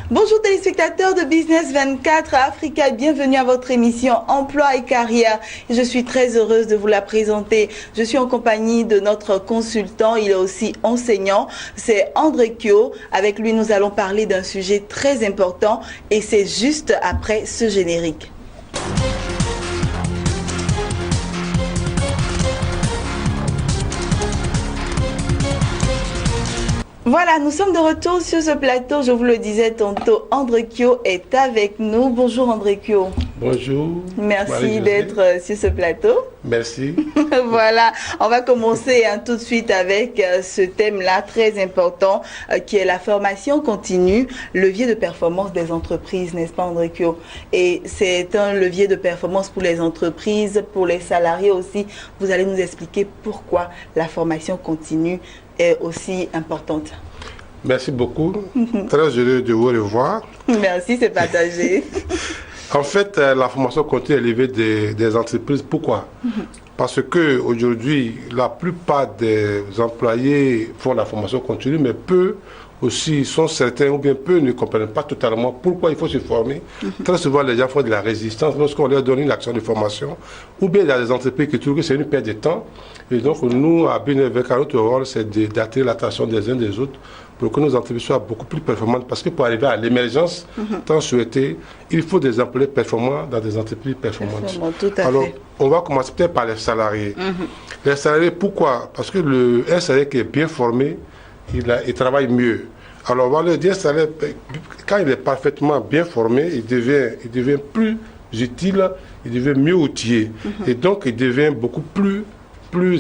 Bonjour téléspectateurs de Business 24 Africa, bienvenue à votre émission Emploi et Carrière. Je suis très heureuse de vous la présenter. Je suis en compagnie de notre consultant, il est aussi enseignant, c'est André Kyo. Avec lui, nous allons parler d'un sujet très important et c'est juste après ce générique. Voilà, nous sommes de retour sur ce plateau. Je vous le disais tantôt, André Kyo est avec nous. Bonjour André Kyo. Bonjour. Merci d'être sur ce plateau. Merci. Voilà, on va commencer tout de suite avec ce thème-là très important qui est la formation continue, levier de performance des entreprises, n'est-ce pas André Kyo? Et c'est un levier de performance pour les entreprises, pour les salariés aussi. Vous allez nous expliquer pourquoi la formation continue est aussi importante. Merci beaucoup. Très heureux de vous revoir. Merci, c'est partagé. En fait, la formation continue est élevée des entreprises. Pourquoi? Parce que aujourd'hui, la plupart des employés font la formation continue, mais peu aussi sont certains ou bien peu ne comprennent pas totalement pourquoi il faut se former. Très souvent, les gens font de la résistance lorsqu'on leur donne une action de formation, ou bien il y a des entreprises qui trouvent que c'est une perte de temps. Et donc, nous, à BNV, notre rôle, c'est d'attirer l'attention des uns des autres pour que nos entreprises soient beaucoup plus performantes. Parce que pour arriver à l'émergence tant souhaitée, il faut des employés performants dans des entreprises performantes. Alors, on va commencer peut-être par les salariés. Les salariés, pourquoi? Parce que un salarié qui est bien formé, il travaille mieux. Alors, on va leur dire, quand il est parfaitement bien formé, il devient plus utile, il devient mieux outillé. Et donc, il devient beaucoup plus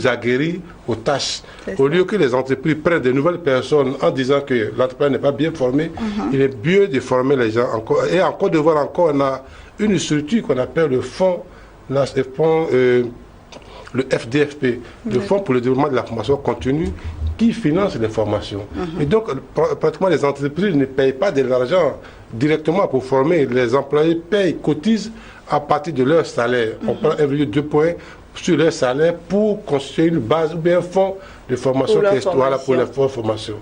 aguerri aux tâches. Au lieu que les entreprises prennent de nouvelles personnes en disant que l'entreprise n'est pas bien formée, il est mieux de former les gens encore. Et en Côte d'Ivoire encore, on a une structure qu'on appelle le fonds, le FDFP, le Fonds pour le développement de la formation continue, qui finance les formations. Et donc, pratiquement, les entreprises ne payent pas de l'argent directement pour former. Les employés payent, cotisent à partir de leur salaire. On prend 1,2 points sur leur salaire pour constituer une base ou bien un fonds de formation pour les formations.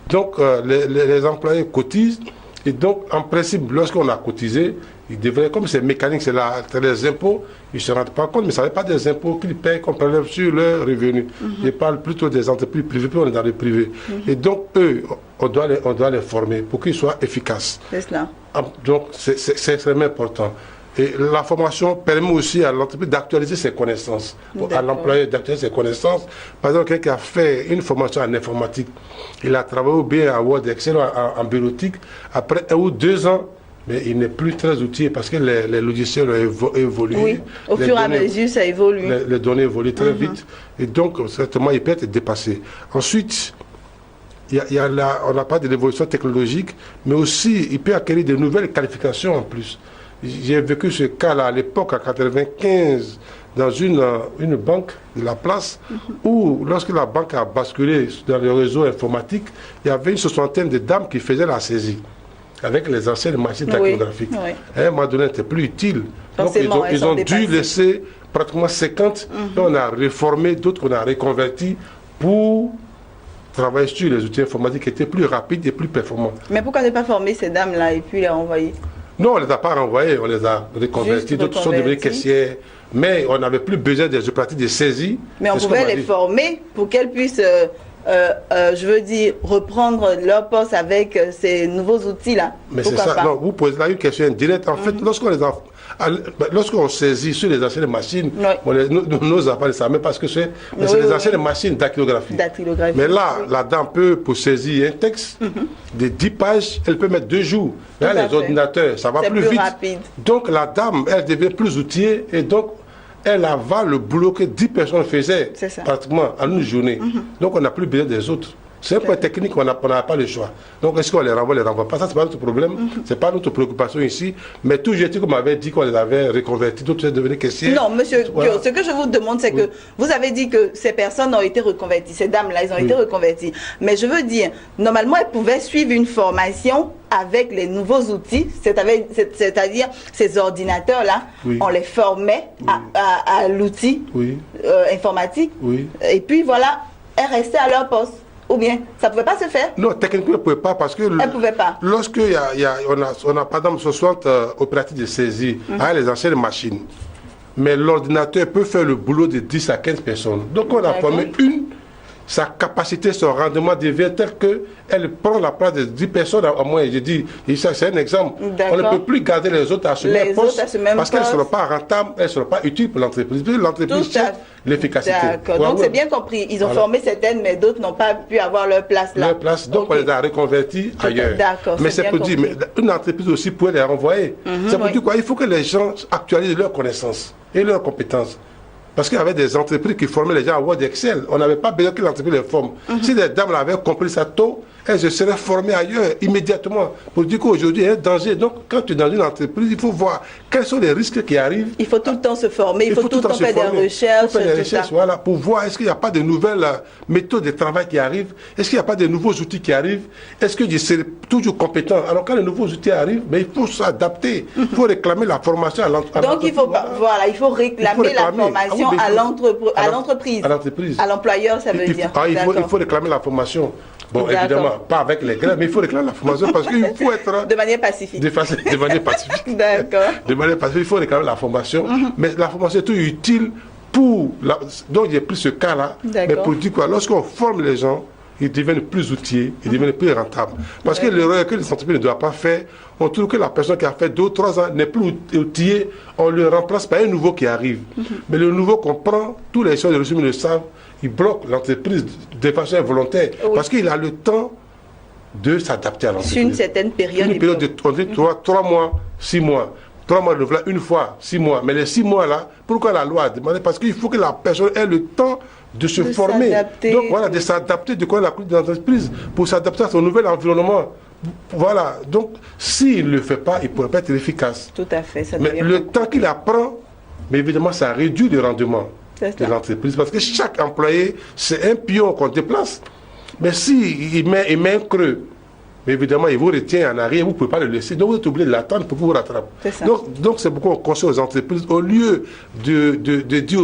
Donc, les employés cotisent. Et donc, en principe, lorsqu'on a cotisé, ils devraient, comme c'est mécanique, c'est les impôts, ils ne se rendent pas compte, mais ce n'est pas des impôts qu'ils payent, qu'on prélève sur leurs revenus. Je parle plutôt des entreprises privées, puis on est dans le privé. Et donc, eux, on doit les former pour qu'ils soient efficaces. C'est cela. Donc, c'est extrêmement important. Et la formation permet aussi à l'entreprise d'actualiser ses connaissances, à l'employé d'actualiser ses connaissances. Par exemple, quelqu'un qui a fait une formation en informatique, il a travaillé bien en Word, Excel, en bureautique, après 1 ou 2 ans, mais il n'est plus très outillé parce que les logiciels ont évolué. Oui, au fur et à mesure, ça évolue. Les données évoluent très vite. Et donc, certainement, il peut être dépassé. Ensuite, on n'a pas de l'évolution technologique, mais aussi, il peut acquérir de nouvelles qualifications en plus. J'ai vécu ce cas-là à l'époque, en 1995, dans une banque de la place, où lorsque la banque a basculé dans le réseau informatique, il y avait une 60aine de dames qui faisaient la saisie avec les anciennes machines dactylographiques. À un moment donné, c'était plus utile. Donc, ils ont dû laisser pratiquement 50. On a réformé, d'autres qu'on a reconvertis pour travailler sur les outils informatiques qui étaient plus rapides et plus performants. Mais pourquoi ne pas former ces dames-là et puis les renvoyer? Non, on ne les a pas renvoyés, on les a reconvertis, d'autres sont devenus caissières, mais on n'avait plus besoin des pratiques de saisie. Mais on pouvait les former pour qu'elles puissent, je veux dire, reprendre leur poste avec ces nouveaux outils-là. Mais c'est ça, non, vous posez là une question indirecte. En fait, lorsqu'on saisit sur les anciennes machines, nos enfants ne savent même pas ce que c'est, mais c'est les anciennes machines dactylographiques. Mais là, la dame peut, pour saisir un texte de 10 pages, elle peut mettre 2 jours. Là, les ordinateurs, ça va plus vite. Rapide. Donc la dame, elle devient plus outillée et donc elle avale le boulot que 10 personnes faisaient pratiquement en une journée. Donc on n'a plus besoin des autres. C'est un point technique, on n'a pas le choix. Donc est-ce qu'on les renvoie pas? Ça, c'est pas notre problème, c'est pas notre préoccupation ici. Mais tout jeté, comme m'avait dit qu'on les avait reconvertis, d'autres sont devenus caissiers. Non, monsieur, ce que je vous demande, c'est que vous avez dit que ces personnes ont été reconverties, ces dames-là, elles ont été reconverties. Mais je veux dire, normalement, elles pouvaient suivre une formation avec les nouveaux outils, c'est-à-dire ces ordinateurs-là, on les formait à l'outil informatique. Et puis voilà, elles restaient à leur poste. Ou bien, ça ne pouvait pas se faire? Non, techniquement, elle ne pouvait pas parce que... Elle ne pouvait pas. Lorsque on a par exemple 60 opératifs de saisie avec les anciennes machines, mais l'ordinateur peut faire le boulot de 10 à 15 personnes. Donc on a formé une, sa capacité, son rendement devient tel qu'elle prend la place de 10 personnes à moins. Je dis, c'est un exemple. On ne peut plus garder les autres à ce même poste parce qu'elles ne seront pas rentables, elles ne seront pas utiles pour l'entreprise. L'entreprise cherche l'efficacité. D'accord, donc c'est bien compris. Ils ont formé certaines, mais d'autres n'ont pas pu avoir leur place là. Leur place, donc on les a reconvertis ailleurs. D'accord, mais c'est pour dire, mais une entreprise aussi pourrait les renvoyer. C'est pour dire quoi? Il faut que les gens actualisent leurs connaissances et leurs compétences. Parce qu'il y avait des entreprises qui formaient les gens à Word Excel. On n'avait pas besoin que l'entreprise les forme. Si les dames l'avaient compris ça tôt, elles se seraient formées ailleurs immédiatement. Pour dire qu'aujourd'hui, il y a un danger. Donc, quand tu es dans une entreprise, il faut voir quels sont les risques qui arrivent. Il faut tout le temps se former, il faut tout le temps faire des recherches. Faire des recherches, voilà, pour voir est-ce qu'il n'y a pas de nouvelles méthodes de travail qui arrivent. Est-ce qu'il n'y a pas de nouveaux outils qui arrivent. Est-ce que je serai toujours compétent. Alors, quand les nouveaux outils arrivent, mais il faut s'adapter. Il faut réclamer la formation à l'entreprise. Donc, il faut réclamer la formation à l'entreprise. À l'employeur, ça veut dire. Il faut réclamer la formation. Bon, évidemment, pas avec les grèves, mais il faut réclamer la formation parce qu'il faut être... De manière pacifique. De manière pacifique. D'accord. De manière pacifique, il faut réclamer la formation. Mais la formation est tout utile pour... Donc, j'ai pris ce cas-là. Mais pour dire quoi, lorsqu'on forme les gens, ils deviennent plus outillés, ils deviennent plus rentables. Parce que l'erreur que les entreprises ne doivent pas faire, on trouve que la personne qui a fait 2 ou 3 ans n'est plus outillée, on le remplace par un nouveau qui arrive. Mais le nouveau qu'on prend, tous les gens de ressources le savent, il bloque l'entreprise de façon involontaire. Parce qu'il a le temps de s'adapter à l'entreprise. Sur une certaine période. Une période de 3 mois, 6 mois. 3 mois renouvelable une fois, 6 mois. Mais les 6 mois là, pourquoi la loi a demandé? Parce qu'il faut que la personne ait le temps de se former. Donc voilà, de s'adapter de quoi la culture de l'entreprise pour s'adapter à son nouvel environnement. Voilà, donc s'il ne le fait pas, il ne pourrait pas être efficace. Tout à fait. Ça mais le temps qu'il apprend, mais évidemment, ça réduit le rendement de l'entreprise. Parce que chaque employé, c'est un pion qu'on déplace. Mais s'il met un creux, mais évidemment, il vous retient en arrière, vous ne pouvez pas le laisser. Donc, vous êtes obligé de l'attendre pour que vous rattrape. Donc, c'est pourquoi on conseille aux entreprises, au lieu de dire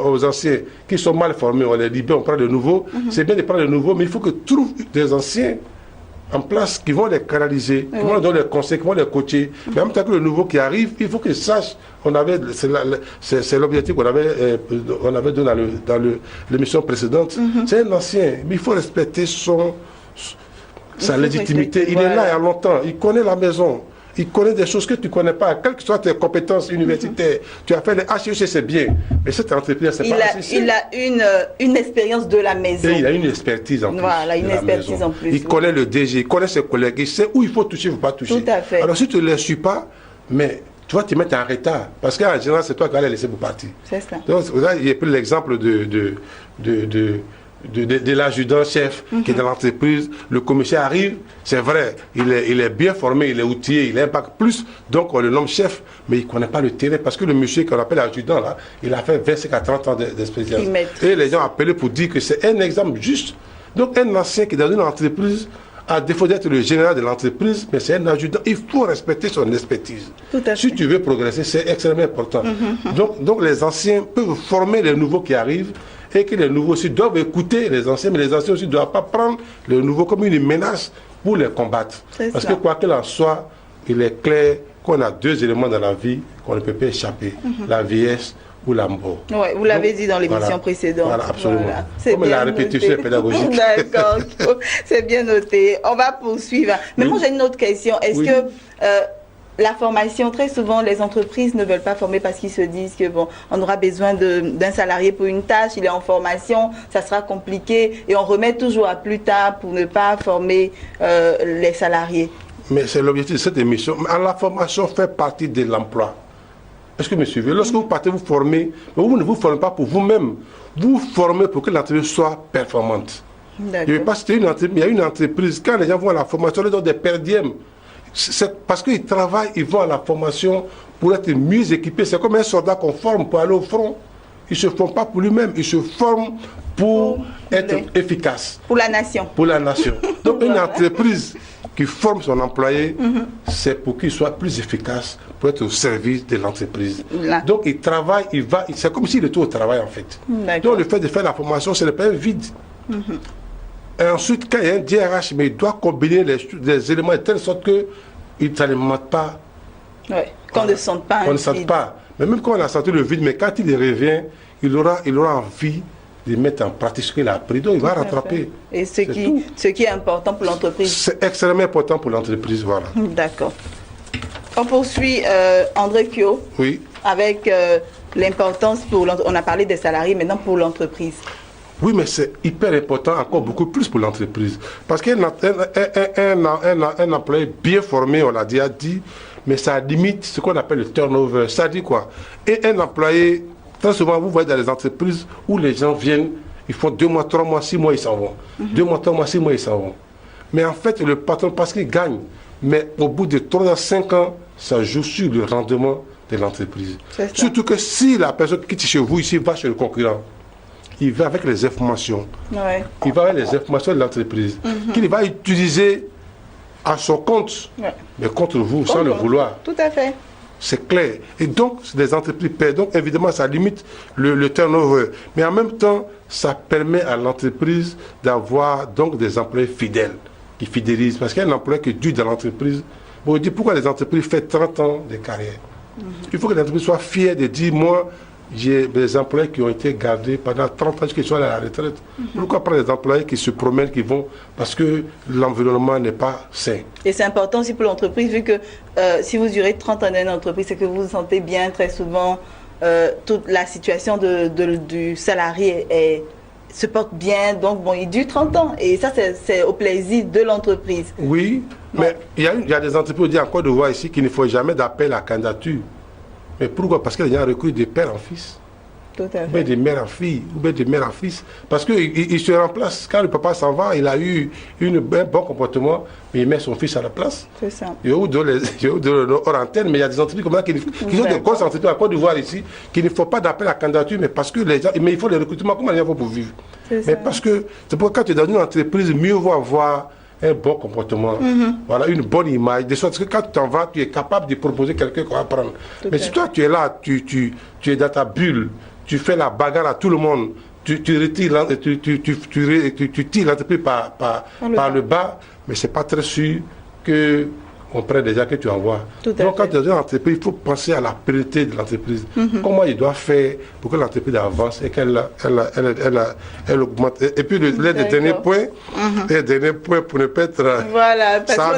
aux anciens qui sont mal formés, on les libère, on prend de nouveaux. C'est bien de prendre de nouveaux, mais il faut que trouvent des anciens en place qui vont les canaliser, qui vont leur donner les conseils, qui vont les coacher. Mais en même temps que le nouveau qui arrive, il faut qu'ils sachent, c'est l'objectif qu'on avait donné dans l'émission précédente. C'est un ancien, mais il faut respecter sa légitimité. Il est là il y a longtemps, il connaît la maison. Il connaît des choses que tu ne connais pas. Quelles que soient tes compétences universitaires, tu as fait les HEC, c'est bien. Mais cette entreprise, c'est pas HEC. Il a une expérience de la maison. Et il a une expertise en plus. Voilà, une expertise en plus. Il connaît le DG, il connaît ses collègues, il sait où il faut toucher, il ne faut pas toucher. Tout à fait. Alors si tu ne les suis pas, mais tu vas te mettre en retard. Parce qu'en général, c'est toi qui vas les laisser pour partir. C'est ça. Donc, il y a pris l'exemple de l'adjudant-chef qui est dans l'entreprise. Le commissaire arrive, c'est vrai, il est bien formé, il est outillé, il impacte plus, donc on le nomme chef, mais il ne connaît pas le terrain parce que le monsieur qu'on appelle adjudant, là, il a fait 25 à 30 ans d'expérience. Et les gens appellent pour dire que c'est un exemple juste. Donc un ancien qui est dans une entreprise, à défaut d'être le général de l'entreprise, mais c'est un adjudant, il faut respecter son expertise. Si tu veux progresser, c'est extrêmement important. Donc les anciens peuvent former les nouveaux qui arrivent, et que les nouveaux aussi doivent écouter les anciens, mais les anciens aussi ne doivent pas prendre les nouveaux comme une menace pour les combattre. Parce que quoi qu'il en soit, il est clair qu'on a 2 éléments dans la vie qu'on ne peut pas échapper, la vieillesse ou la mort. Oui, vous l'avez dit dans l'émission précédente. Voilà, absolument. Voilà. Comme la répétition est pédagogique. D'accord, c'est bien noté. On va poursuivre. Mais moi j'ai une autre question. Est-ce que la formation, très souvent, les entreprises ne veulent pas former parce qu'ils se disent que bon, on aura besoin d'un salarié pour une tâche, il est en formation, ça sera compliqué, et on remet toujours à plus tard pour ne pas former les salariés. Mais c'est l'objectif de cette émission. La formation fait partie de l'emploi. Est-ce que vous me suivez? Lorsque vous partez vous former, vous ne vous formez pas pour vous-même, vous formez pour que l'entreprise soit performante. Je ne vais pas citer une entreprise, mais il y a une entreprise, quand les gens vont à la formation, ils donnent des perdièmes. C'est parce qu'ils travaillent, ils vont à la formation pour être mieux équipés. C'est comme un soldat qu'on forme pour aller au front. Ils ne se forment pas pour lui-même, ils se forment pour être efficace. Pour la nation. Pour la nation. Donc une entreprise qui forme son employé, c'est pour qu'il soit plus efficace, pour être au service de l'entreprise. Donc il travaille, c'est comme s'il était au travail en fait. Donc le fait de faire la formation, ce n'est pas un vide. Et ensuite, quand il y a un DRH, mais il doit combiner les éléments de telle sorte que il ne mentent pas. Oui, qu'on ne sente pas on ne sente pas. Mais même quand on a senti le vide, mais quand il y revient, il aura envie de mettre en pratique ce qu'il a appris. Donc il va rattraper. Et ce qui est important pour l'entreprise. C'est extrêmement important pour l'entreprise, voilà. D'accord. On poursuit, André Kyo. Oui. Avec l'importance on a parlé des salariés, maintenant pour l'entreprise. Oui, mais c'est hyper important, encore beaucoup plus pour l'entreprise. Parce qu'un employé bien formé, on l'a déjà dit, mais ça limite ce qu'on appelle le turnover. Ça dit quoi? Et un employé, très souvent, vous voyez dans les entreprises où les gens viennent, ils font 2 mois, 3 mois, 6 mois, ils s'en vont. 2 mois, 3 mois, 6 mois, ils s'en vont. Mais en fait, le patron, parce qu'il gagne, mais au bout de 3 à 5 ans, ça joue sur le rendement de l'entreprise. Surtout que si la personne quitte chez vous ici, va chez le concurrent, il va avec les informations. Ouais. Il va avec les informations de l'entreprise qu'il va utiliser à son compte, mais contre vous, sans le vouloir. Tout à fait. C'est clair. Et donc, les entreprises paient. Donc, évidemment, ça limite le turnover. Mais en même temps, ça permet à l'entreprise d'avoir donc des employés fidèles, qui fidélisent. Parce qu'il y a un employé qui dure dans l'entreprise. Vous vous dites, pourquoi les entreprises font 30 ans de carrière? Il faut que l'entreprise soit fière de dire, moi, j'ai des employés qui ont été gardés pendant 30 ans jusqu'à qu'ils soient à la retraite. Pourquoi prendre des employés qui se promènent, qui vont, parce que l'environnement n'est pas sain. Et c'est important aussi pour l'entreprise, vu que si vous durez 30 ans dans une entreprise, c'est que vous vous sentez bien, très souvent, toute la situation du salarié se porte bien, donc bon, il dure 30 ans. Et ça, c'est au plaisir de l'entreprise. Oui, mais il y a des entreprises, en Côte d'Ivoire ici, qu'il ne faut jamais d'appel à candidature. Mais pourquoi? Parce qu'il y a un recul de père en fils. Tout à fait. Ou bien de mère en fille, ou bien de mère en fils. Parce qu'il se remplace. Quand le papa s'en va, il a eu un bon comportement, mais il met son fils à la place. C'est ça. Il y a eu de hors antenne, mais il y a des entreprises comme ça qui ont des grosses entreprises à Côte d'Ivoire ici, qu'il ne faut pas d'appel à candidature, mais parce que les gens, mais il faut les recrutements. Comment les gens vont pour vivre? Mais parce que, c'est pourquoi quand tu es dans une entreprise, mieux vaut avoir un bon comportement, voilà, une bonne image, de sorte que quand tu t'en vas, tu es capable de proposer quelqu'un qu'on va prendre. Mais si toi tu es là, tu es dans ta bulle, tu fais la bagarre à tout le monde, tu tires l'entreprise par le bas, mais c'est pas très sûr que on prend déjà que tu envoies. Donc quand tu es dans une entreprise, il faut penser à la pérennité de l'entreprise. Comment il doit faire pour que l'entreprise avance et qu'elle augmente. Et puis le dernier point pour ne pas être... Voilà, ça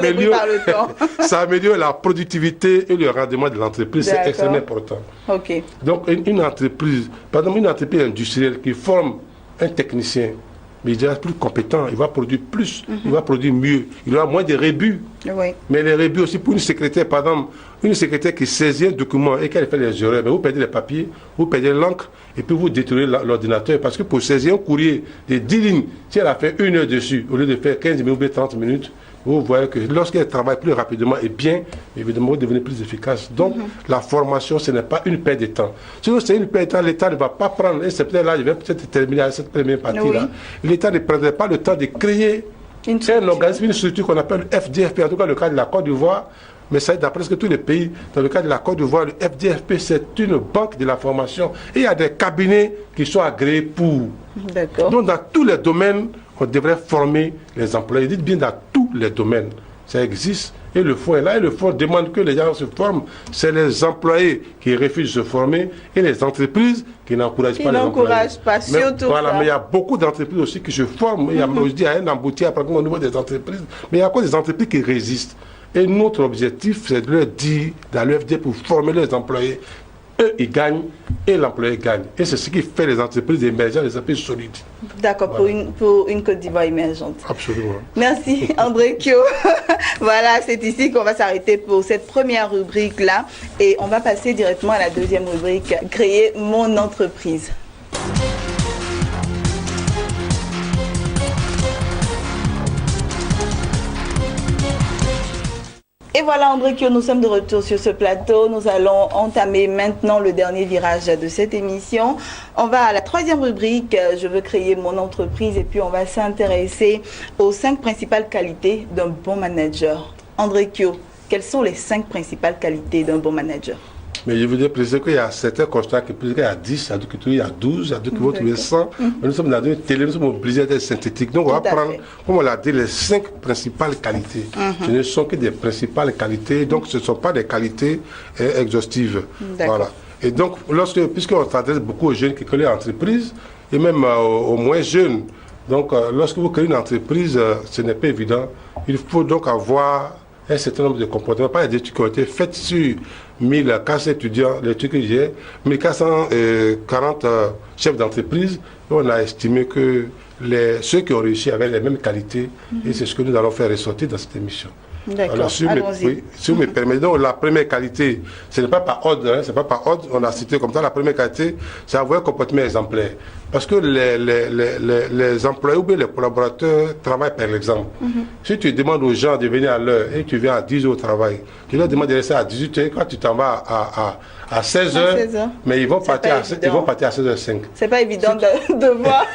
améliore la productivité et le rendement de l'entreprise. C'est extrêmement important. Okay. Donc une entreprise, par exemple une entreprise industrielle qui forme un technicien, mais il devient plus compétent, il va produire plus, il va produire mieux, il aura moins de rébus. Oui. Mais les rébus aussi pour une secrétaire, par exemple, une secrétaire qui saisit un document et qu'elle fait des erreurs, mais vous perdez les papiers, vous perdez l'encre et puis vous détruisez l'ordinateur. Parce que pour saisir un courrier de 10 lignes, si elle a fait 1 heure dessus, au lieu de faire 15 minutes ou 30 minutes, vous voyez que lorsqu'elle travaille plus rapidement et bien, évidemment, vous devenez plus efficace. Donc, la formation, ce n'est pas une perte de temps. Sinon, c'est une perte de temps, l'État ne va pas prendre, et c'est peut-être là, je vais peut-être terminer à cette première partie-là. L'État ne prendrait pas le temps de créer un organisme, une structure qu'on appelle le FDFP, en tout cas le cas de la Côte d'Ivoire, mais ça d'après presque tous les pays. Dans le cas de la Côte d'Ivoire, le FDFP, c'est une banque de la formation. Et il y a des cabinets qui sont agréés pour. D'accord. Donc, dans tous les domaines, on devrait former les employés. Dites bien dans tous les domaines. Ça existe. Et le fonds est là. Et le fonds demande que les gens se forment. C'est les employés qui refusent de se former et les entreprises qui n'encouragent pas les employés. Voilà, mais il y a beaucoup d'entreprises aussi qui se forment. Il y a un embouteillage au niveau des entreprises. Mais il y a encore des entreprises qui résistent. Et notre objectif, c'est de leur dire, dans l'UFD, pour former les employés. Eux, ils gagnent et l'employé gagne. Et c'est ce qui fait les entreprises émergentes, les entreprises solides. D'accord, voilà. pour une Côte d'Ivoire émergente. Absolument. Merci, André Kyo. Voilà, c'est ici qu'on va s'arrêter pour cette première rubrique-là. Et on va passer directement à la deuxième rubrique, créer mon entreprise. Et voilà, André Kyo, nous sommes de retour sur ce plateau. Nous allons entamer maintenant le dernier virage de cette émission. On va à la troisième rubrique, je veux créer mon entreprise, et puis on va s'intéresser aux 5 principales qualités d'un bon manager. André Kyo, quelles sont les 5 principales qualités d'un bon manager? Mais je voudrais préciser qu'il y a certains constats qui disent qu'il y a 10, il y a d'autres qui trouvent il y a 12, il y a d'autres qui vont trouver 100. Mais nous sommes dans une télé, nous sommes obligés d'être synthétiques. Donc on va prendre, comme on l'a dit, les 5 principales qualités. Ce ne sont que des principales qualités, donc ce ne sont pas des qualités exhaustives. Voilà. Et donc, puisqu'on s'adresse beaucoup aux jeunes qui créent l'entreprise, et même aux moins jeunes, donc lorsque vous créez une entreprise, ce n'est pas évident. Il faut donc avoir un certain nombre de comportements, pas des études qui ont été faites sur 1400 étudiants, les trucs que j'ai, 1440 chefs d'entreprise, on a estimé que ceux qui ont réussi avaient les mêmes qualités, et c'est ce que nous allons faire ressortir dans cette émission. D'accord, allons-y. Si vous me permettez, donc la première qualité, ce n'est pas par ordre, c'est pas par ordre, on a cité comme ça, la première qualité, c'est avoir un comportement exemplaire. Parce que les employés ou bien les collaborateurs travaillent par l'exemple. Si tu demandes aux gens de venir à l'heure et tu viens à 10 h au travail, tu leur demandes de rester à 18 h, quand tu t'en vas à 16 h, mais ils vont partir à 16h05. C'est pas évident de voir.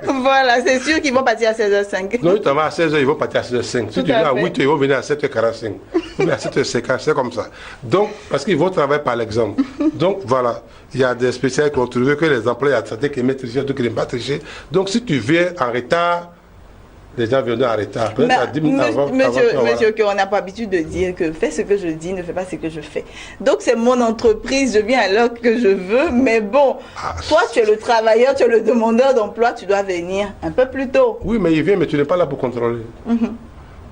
Voilà, c'est sûr qu'ils vont partir à 16h05. Non, tu t'en vas à 16 h, ils vont partir à 16h05. Si tu viens à 8 h, ils vont venir à 7h45. Ou bien à 7h50, c'est comme ça. Donc, parce qu'ils vont travailler par l'exemple. Donc, voilà. Il y a des spécialistes qui ont trouvé que les employés à certains qui aiment tricher, d'autres qui n'aiment pas tricher. Donc, si tu viens en retard, les gens viennent en retard. Monsieur, on n'a pas l'habitude de dire que fais ce que je dis, ne fais pas ce que je fais. Donc, c'est mon entreprise, je viens à l'heure que je veux, mais bon, toi, tu es le travailleur, tu es le demandeur d'emploi, tu dois venir un peu plus tôt. Oui, mais il vient, mais tu n'es pas là pour contrôler.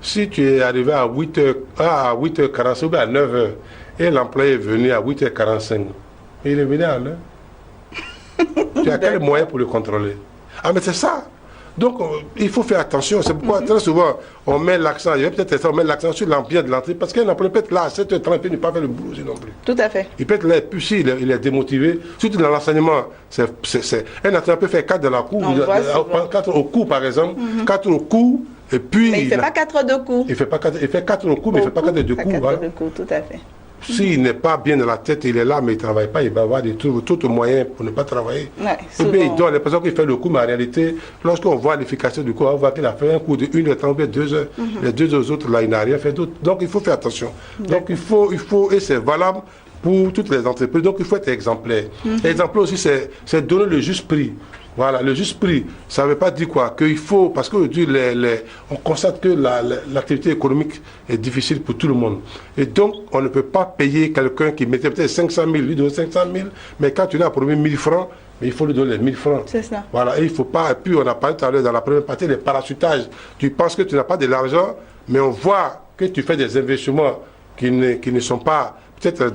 Si tu es arrivé à 8h45 ou à 9h, et l'employé est venu à 8h45, il est venu à l'heure. Tu as quel moyen pour le contrôler? Ah, mais c'est ça. Donc, il faut faire attention. C'est pourquoi très souvent, on met l'accent, il y a peut-être ça, on met l'accent sur l'ambiance de l'entrée, parce qu'un employé peut être là à 7h30 et ne pas faire le boulot non plus. Tout à fait. Il peut être là, et puis si il est démotivé, surtout dans l'enseignement, un enseignant peut faire 4 dans la cour, 4 au cours par exemple, 4 au cours, et puis... Mais il ne fait pas 4 de cours. Il fait 4 au cours, mais il ne fait pas 4 de cours. 4 de cours, tout à fait. S'il n'est pas bien dans la tête, il est là, mais il ne travaille pas, il va avoir tout moyen pour ne pas travailler. Ou bien il donne l'impression qu'il fait le cours, mais en réalité, lorsqu'on voit l'efficacité du cours, on voit qu'il a fait un cours de 1h30 ou 2 heures. Les 2 autres, là, il n'a rien fait d'autre. Donc il faut faire attention. Donc il faut, et c'est valable pour toutes les entreprises. Donc il faut être exemplaire. L'exemplaire aussi, c'est donner le juste prix. Voilà, le juste prix, ça ne veut pas dire quoi? Qu'il faut, parce qu'aujourd'hui, on constate que l'activité économique est difficile pour tout le monde. Et donc, on ne peut pas payer quelqu'un qui mettait peut-être 500 000, lui donne 500 000, mais quand tu l'as promis 1000 francs, mais il faut lui donner les 1000 francs. C'est ça. Voilà, et il ne faut pas, et puis on a parlé tout à l'heure dans la première partie, les parachutages. Tu penses que tu n'as pas de l'argent, mais on voit que tu fais des investissements qui ne sont pas... peut-être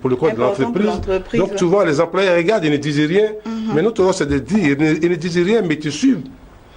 pour le compte de l'entreprise. Donc souvent les employés regardent, ils ne disent rien, mais notre rôle c'est de dire, ils ne disent rien, mais tu suivent.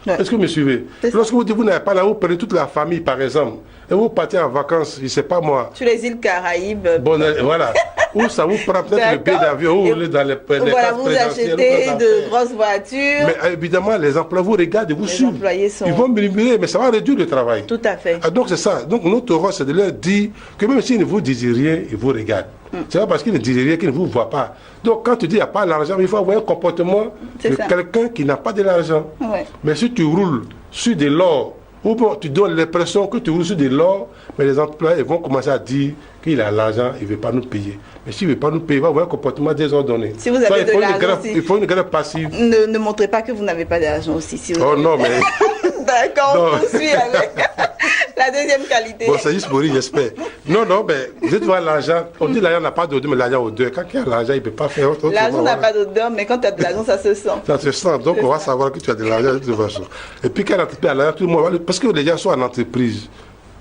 Est-ce que vous me suivez? Lorsque vous dites vous n'avez pas là, vous prenez toute la famille par exemple, et vous partez en vacances, je ne sais pas moi. Sur les îles Caraïbes. Bon, voilà. Ou ça vous prend peut-être le billet d'avion, ou dans les voilà, vous achetez de grosses voitures. Mais évidemment, les employés vous regardent et vous suivent. Ils vont murmurer, mais ça va réduire le travail. Tout à fait. Donc c'est ça. Donc notre rôle c'est de leur dire que même s'ils ne vous disent rien, ils vous regardent. C'est pas parce qu'ils ne disent rien qu'ils ne vous voient pas. Donc quand tu dis qu'il n'y a pas d'argent, il faut avoir un comportement de quelqu'un qui n'a pas de l'argent. Mais si tu roules sur de l'or, ou bon, tu donnes l'impression que tu roules sur de l'or, mais les employés vont commencer à dire qu'il a l'argent, il ne veut pas nous payer. Mais s'il ne veut pas nous payer, il va avoir un comportement désordonné. Si vous avez de l'argent aussi, il faut une grève passive. Ne montrez pas que vous n'avez pas d'argent aussi. Si vous non, mais... D'accord, on poursuit avec la deuxième qualité. Bon, c'est juste pour rire, j'espère. Non, mais vous êtes voir l'argent. On dit l'argent n'a pas d'odeur, mais l'argent a odeur. Quand il y a l'argent, il ne peut pas faire autre chose. L'argent n'a pas d'odeur, mais quand tu as de l'argent, ça se sent. Ça se sent. Donc, on va savoir que tu as de l'argent de toute façon. Et puis, quand l'entreprise a l'argent, tout le monde va... Parce que les gens sont en entreprise.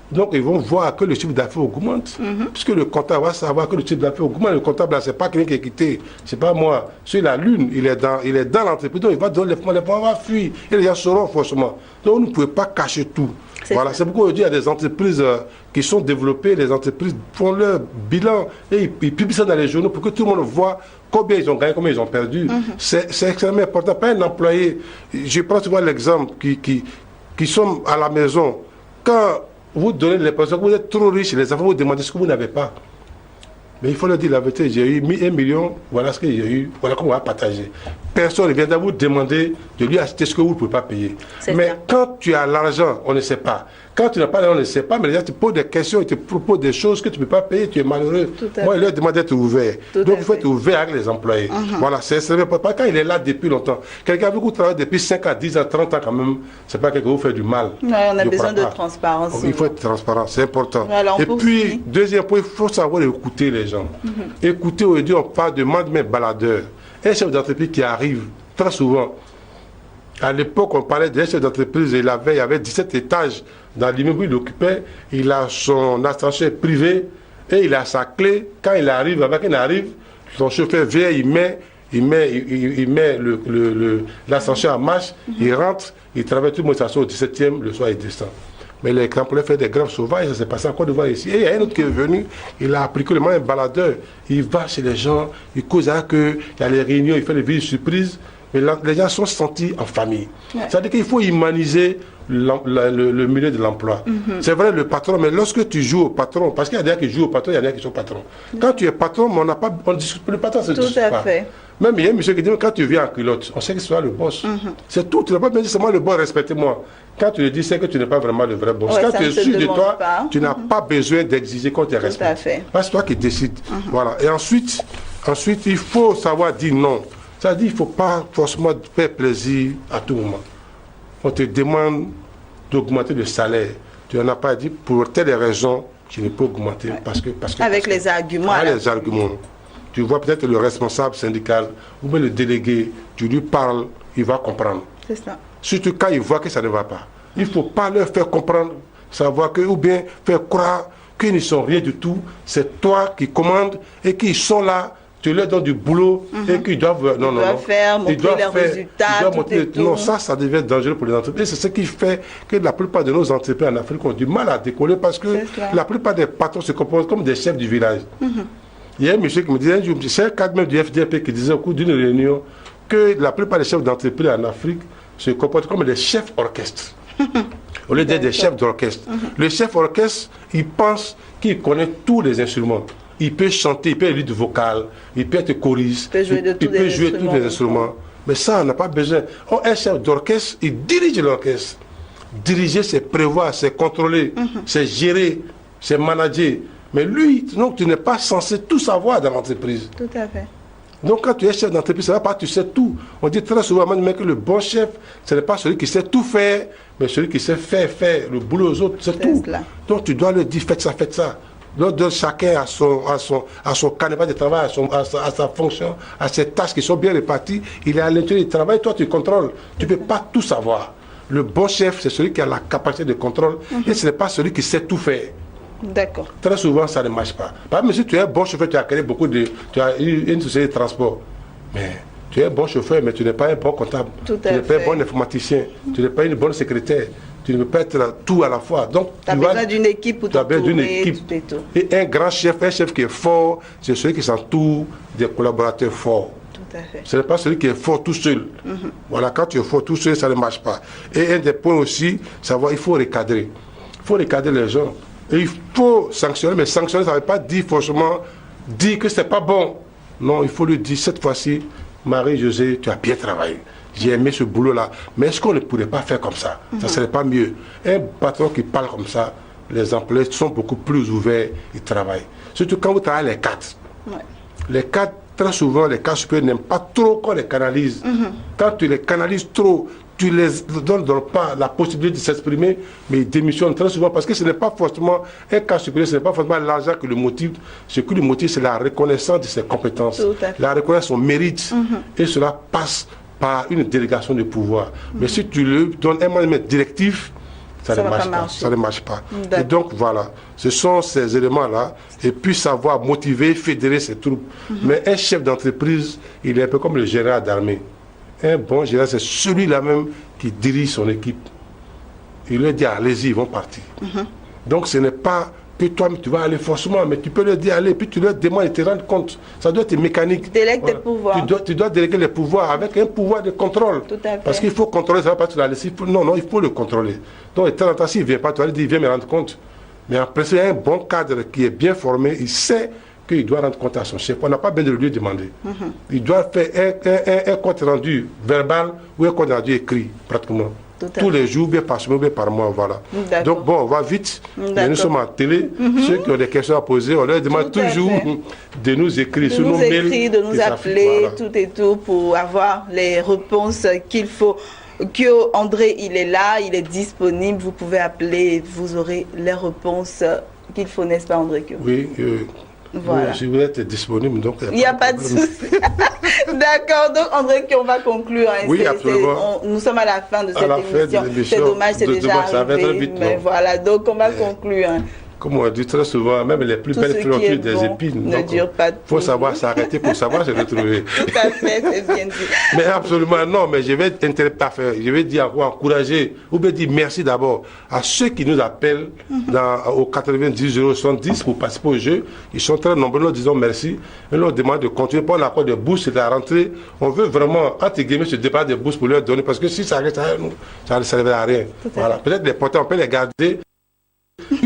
Donc, ils vont voir que le chiffre d'affaires augmente. Puisque le comptable va savoir que le chiffre d'affaires augmente. Le comptable, là, ce n'est pas quelqu'un qui est quitté. Ce n'est pas moi. Sur la Lune, il est dans l'entreprise. Donc, il va donner les fonds va fuir. Et les gens sauront forcément. Donc, vous ne pouvez pas cacher tout. Voilà, c'est pourquoi aujourd'hui, il y a des entreprises qui sont développées. Les entreprises font leur bilan et ils publient ça dans les journaux pour que tout le monde voit combien ils ont gagné, combien ils ont perdu. C'est extrêmement important. Pas un employé. Je prends souvent l'exemple qui sont à la maison. Quand vous donnez l'impression que vous êtes trop riche, les enfants vous demandent ce que vous n'avez pas. Mais il faut leur dire la vérité, j'ai eu 1 million, voilà ce que j'ai eu, voilà comment on va partager. personne viendra vous demander de lui acheter ce que vous ne pouvez pas payer. Mais quand tu as l'argent, on ne sait pas. Quand tu n'as pas l'argent, on ne sait pas, mais les gens te posent des questions, ils te proposent des choses que tu ne peux pas payer, tu es malheureux. Moi, il leur demande d'être ouvert. Donc, il faut être ouvert avec les employés. Voilà, c'est pas quand il est là depuis longtemps. Quelqu'un avec vous travaille depuis 5 à 10 à 30 ans quand même, c'est pas quelqu'un qui vous fait du mal. Ouais, on a besoin de transparence. Il faut être transparent, c'est important. Et puis, deuxième point, il faut savoir écouter les gens. Écouter, aujourd'hui, on parle de mais baladeur. Un chef d'entreprise qui arrive très souvent. À l'époque, on parlait d'un chef d'entreprise, il y avait 17 étages dans l'immeuble où il occupait. Il a son ascenseur privé et il a sa clé. Quand il arrive, son chauffeur vient, il met l'ascenseur en marche, il rentre, il travaille tout le monde, il s'assoit au 17e, le soir il descend. Mais les employés font des grèves sauvages, ça s'est passé en Côte d'Ivoire ici. Et il y a un autre qui est venu, il a appris que le un baladeur, il va chez les gens, il cause avec eux, il y a les réunions, il fait des visites surprises. Mais les gens sont sentis en famille. C'est-à-dire qu'il faut humaniser le milieu de l'emploi. C'est vrai, le patron, mais lorsque tu joues au patron, parce qu'il y a des gens qui jouent au patron, il y a des gens qui sont patrons. Quand tu es patron, on ne discute pas, le patron, c'est tout à fait. Même il y a un monsieur qui dit, quand tu viens en culotte, on sait que c'est toi le boss. C'est tout, tu n'as pas besoin de dire, c'est moi le boss, respectez-moi. Quand tu le dis, c'est que tu n'es pas vraiment le vrai boss. Quand tu es sûr de toi, tu n'as pas besoin d'exiger qu'on te respecte. C'est toi qui décides. Voilà. Et ensuite, il faut savoir dire non. C'est-à-dire qu'il ne faut pas forcément faire plaisir à tout moment. On te demande d'augmenter le salaire. Tu n'en as pas dit pour telle raison, tu ne peux augmenter parce que avec les arguments. Avec les arguments. Tu vois peut-être le responsable syndical ou bien le délégué, tu lui parles, il va comprendre. C'est ça. Surtout quand il voit que ça ne va pas. Il ne faut pas leur faire comprendre, savoir que, ou bien faire croire qu'ils ne sont rien du tout. C'est toi qui commandes et qu'ils sont là. Tu leur donnes du boulot et qu'ils doivent montrer leurs résultats. Non, ça devient dangereux pour les entreprises. C'est ce qui fait que la plupart de nos entreprises en Afrique ont du mal à décoller parce que la plupart des patrons se comportent comme des chefs du village. Il y a un monsieur qui me disait, c'est un cadre même du FDP qui disait au cours d'une réunion que la plupart des chefs d'entreprise en Afrique se comportent comme des chefs orchestres. Au lieu d'être des chefs d'orchestre. Le chef orchestre, il pense qu'il connaît tous les instruments. Il peut chanter, il peut être lead vocal, il peut être choriste, il peut jouer tous les instruments. Mais ça, on n'a pas besoin. Un chef d'orchestre, il dirige l'orchestre. Diriger, c'est prévoir, c'est contrôler, c'est gérer, c'est manager. Mais lui, non, tu n'es pas censé tout savoir dans l'entreprise. Tout à fait. Donc quand tu es chef d'entreprise, ça ne va pas, tu sais tout. On dit très souvent que le bon chef, ce n'est pas celui qui sait tout faire, mais celui qui sait faire le boulot aux autres, c'est tout. Donc tu dois leur dire, faites ça, faites ça. Donc chacun a son canevas de travail, à sa fonction, à ses tâches qui sont bien réparties. Il est à l'intérieur du travail, toi tu contrôles. Tu ne peux pas tout savoir. Le bon chef, c'est celui qui a la capacité de contrôle et ce n'est pas celui qui sait tout faire. D'accord. Très souvent, ça ne marche pas. Par exemple, si tu es un bon chauffeur, tu as créé tu as une société de transport. Mais tu es un bon chauffeur, mais tu n'es pas un bon comptable. Tu n'es pas un bon informaticien. Tu n'es pas une bonne secrétaire. Tu ne peux pas être tout à la fois. Donc, tu as besoin d'une équipe pour t'entourer. Et un grand chef, un chef qui est fort, c'est celui qui s'entoure des collaborateurs forts. Tout à fait. Ce n'est pas celui qui est fort tout seul. Voilà, quand tu es fort tout seul, ça ne marche pas. Et un des points aussi, savoir, il faut recadrer. Il faut recadrer les gens. Et il faut sanctionner, mais sanctionner, ça ne veut pas dire forcément dire que ce n'est pas bon. Non, il faut lui dire, cette fois-ci, Marie-Josée, tu as bien travaillé. J'ai aimé ce boulot-là. Mais est-ce qu'on ne pourrait pas faire comme ça? Ça ne serait pas mieux. Un patron qui parle comme ça, les employés sont beaucoup plus ouverts, ils travaillent. Surtout quand vous travaillez les cadres. Les cadres, très souvent, les cadres supérieurs n'aiment pas trop qu'on les canalise. Quand tu les canalises trop, tu ne les donnes pas la possibilité de s'exprimer, mais ils démissionnent très souvent parce que ce n'est pas forcément un cas supérieur, ce n'est pas forcément l'argent qui le motive. Ce qui le motive, c'est la reconnaissance de ses compétences, la reconnaissance de son mérite. Et cela passe par une délégation de pouvoir. Mais si tu lui donnes un mandement directif, ça ne marche pas. Et donc voilà, ce sont ces éléments-là. Et puis savoir motiver, fédérer ses troupes. Mais un chef d'entreprise, il est un peu comme le général d'armée. Un bon général, c'est celui-là même qui dirige son équipe. Il leur dit, allez-y, ils vont partir. Donc ce n'est pas que toi, tu vas aller forcément, mais tu peux leur dire, allez, puis tu leur demandes et te rendre compte. Ça doit être mécanique. Délègue tes pouvoirs. Tu dois déléguer les pouvoirs avec un pouvoir de contrôle. Tout à fait. Parce qu'il faut contrôler, ça ne va pas te la laisser. Non, il faut le contrôler. Donc, de temps en temps, s'il ne vient pas, tu vas lui dire, viens me rendre compte. Mais en principe, un bon cadre qui est bien formé, il sait qu'il doit rendre compte à son chef. On n'a pas besoin de lui demander. Il doit faire un compte rendu verbal ou un compte rendu écrit, pratiquement. Tous les jours, bien par semaine, bien par mois, voilà. Donc bon, on va vite. Mais nous sommes en télé. Ceux qui ont des questions à poser, on leur demande toujours de nous écrire sur nos mails. De nous appeler, voilà. Tout et tout, pour avoir les réponses qu'il faut. Que André, il est là, il est disponible. Vous pouvez appeler, vous aurez les réponses qu'il faut, n'est-ce pas, André? Oui. Voilà. Je vais être disponible, donc il n'y a pas de souci. D'accord, donc André, on va conclure. Hein. Oui, absolument. Nous sommes à la fin de cette émission. C'est dommage, c'est déjà arrivé. Vite, mais voilà, donc on va conclure. Hein. Comme on dit très souvent, même les plus belles fleurs ont des épines. Ne dure pas. Il faut savoir s'arrêter pour savoir se retrouver. Tout à fait, c'est bien dit. Mais absolument non, mais je vais dire encourager, ou bien dire merci d'abord à ceux qui nous appellent au 90 070 pour participer au jeu. Ils sont très nombreux, nous disons merci. Et leur demande de continuer pour l'accord de bourse, c'est la rentrée. On veut vraiment, entre guillemets, se départ des bourses pour leur donner, parce que si ça reste à nous, ça ne servira à rien. Voilà. Peut-être les porteurs, on peut les garder.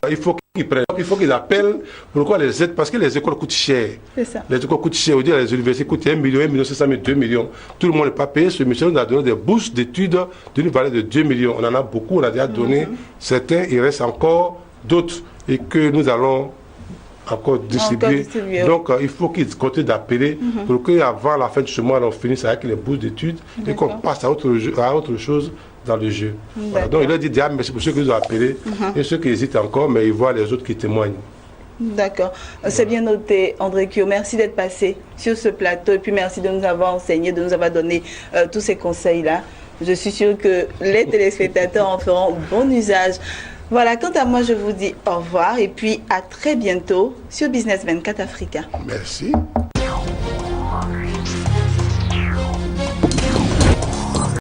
Il faut qu'ils prennent, il faut qu'ils appellent. Pourquoi les aides? Parce que les écoles coûtent cher. C'est ça. Les écoles coûtent cher. Les universités coûtent 1 million, 1 million 500 000, 2 millions. Tout le monde n'est pas payé. Ce monsieur nous a donné des bourses d'études d'une valeur de 2 millions. On en a beaucoup, on a déjà donné certains. Il reste encore d'autres et que nous allons encore distribuer. Donc il faut qu'ils continuent d'appeler pour qu'avant la fin de ce mois, on finisse avec les bourses d'études et qu'on passe à autre chose dans le jeu. Voilà. Donc il leur dit déjà merci pour ceux qui nous ont appelés et ceux qui hésitent encore, mais ils voient les autres qui témoignent. D'accord. C'est bien noté, André Kyo. Merci d'être passé sur ce plateau et puis merci de nous avoir enseigné, de nous avoir donné tous ces conseils-là. Je suis sûre que les téléspectateurs en feront bon usage. Voilà, quant à moi, je vous dis au revoir et puis à très bientôt sur Business 24 Africa. Merci.